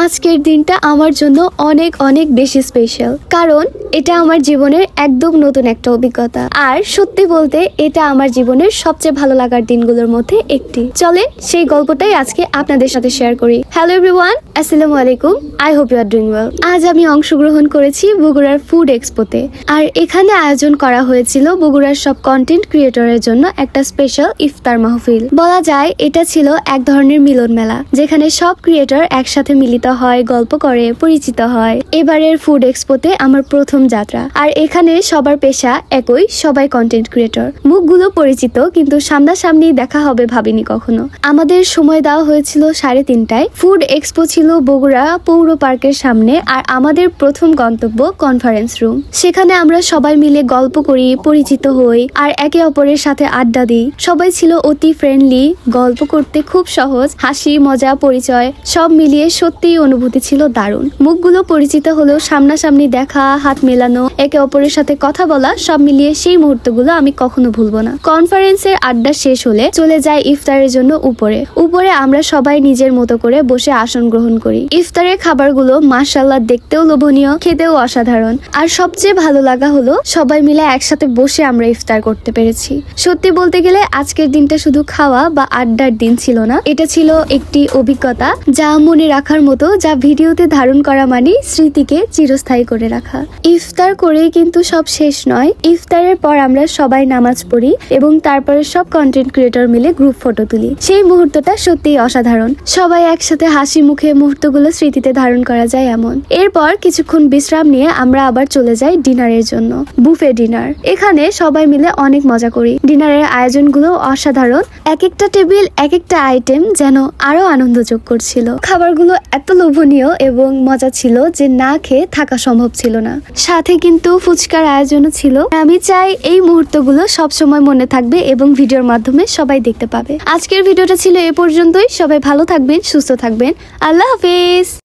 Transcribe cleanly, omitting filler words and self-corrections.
আজকের দিনটা আমার জন্য অনেক অনেক বেশি স্পেশাল, কারণ এটা আমার জীবনের একদম নতুন একটা অভিজ্ঞতা। আর সত্যি বলতে এটা আমার জীবনের সবচেয়ে ভালো লাগার দিনগুলোর মধ্যে একটি। চলেন সেই গল্পটাই আজকে আপনাদের সাথে শেয়ার করি। হ্যালো এভরিওয়ান, আসসালামু আলাইকুম। I hope you are doing well. আজ আমি অংশগ্রহণ করেছি বগুড়ার ফুড এক্সপোতে। আর এখানে আয়োজন করা হয়েছিল বগুড়ার সব কন্টেন্ট ক্রিয়েটরের জন্য একটা স্পেশাল ইফতার মাহফিল। বলা যায় এটা ছিল এক ধরনের মিলন মেলা, যেখানে সব ক্রিয়েটর একসাথে মিলিত হয়, গল্প করে, পরিচিত হয়। এবারের ফুড এক্সপোতে আমার প্রথম যাত্রা। আর এখানে সবার পেশা একই, সবাই কন্টেন্ট ক্রিয়েটর। মুখগুলো পরিচিত, কিন্তু সামনাসামনি দেখা হবে ভাবিনি কখনো। আমাদের সময় দেওয়া হয়েছিল 3:30টায়। ফুড এক্সপো ছিল বগুড়া পৌর পার্কের সামনে, আর আমাদের প্রথম গন্তব্য কনফারেন্স রুম। সেখানে আমরা সবাই মিলে গল্প করি, পরিচিত হই, আর একে অপরের সাথে আড্ডা দিই। সবাই ছিল অতি ফ্রেন্ডলি, গল্প করতে খুব সহজ, হাসি মজা পরিচয় সব মিলিয়ে সত্যিই অনুভূতি ছিল দারুণ। মুখগুলো পরিচিত হলেও সামনাসামনি দেখা, হাত মেলানো, একে অপরের সাথে কথা বলা, সব মিলিয়ে সেই মুহূর্তগুলো আমি কখনো ভুলবো না। কনফারেন্সের আড্ডা শেষ হলে চলে যায় ইফতারের জন্য উপরে আমরা সবাই নিজের মতো করে বসে আসন গ্রহণ করি। ইফতারের খাবারগুলো মাশাআল্লাহ দেখতেও লোভনীয়, খেতেও অসাধারণ। আর সবচেয়ে ভালো লাগা হলো সবাই মিলে একসাথে বসে আমরা ইফতার করতে পেরেছি। সত্যি বলতে গেলে আজকের দিনটা শুধু খাওয়া বা আড্ডার দিন ছিল না, এটা ছিল একটি অভিজ্ঞতা যা মনে রাখার মতো, যা ভিডিওতে ধারণ করা মানে স্মৃতিকে চিরস্থায়ী করে রাখা। ইফতার করেই কিন্তু সব শেষ নয়। ইফতারের পর আমরা সবাই নামাজ পড়ি এবং তারপরে সব কন্টেন্ট ক্রিয়েটর মিলে গ্রুপ ফটো তুলি। সেই মুহূর্তটা সত্যিই অসাধারণ। সবাই একসাথে হাসি মুখে মুহূর্তগুলো স্মৃতিতে ধারণ করা যায় এমন। এরপর কিছুক্ষণ বিশ্রাম নিয়ে আমরা আবার চলে যাই ডিনারের জন্য, বুফে ডিনার। এখানে সবাই মিলে অনেক মজা করি। ডিনারের আয়োজনগুলো অসাধারণ। এক একটা টেবিল, এক একটা আইটেম যেন আরো আনন্দ যোগ করছিল। খাবারগুলো এত লোভনীয় এবং মজা ছিল যে না খেয়ে থাকা সম্ভব ছিল না। সাথে কিন্তু ফুচকার আয়োজনও ছিল। আমি চাই এই মুহূর্তগুলো সব সময় মনে থাকবে এবং ভিডিওর মাধ্যমে সবাই দেখতে পাবে। আজকের ভিডিওটা ছিল এ পর্যন্তই। সবাই ভালো থাকবেন, সুস্থ থাকবেন। আল্লাহ হাফেজ।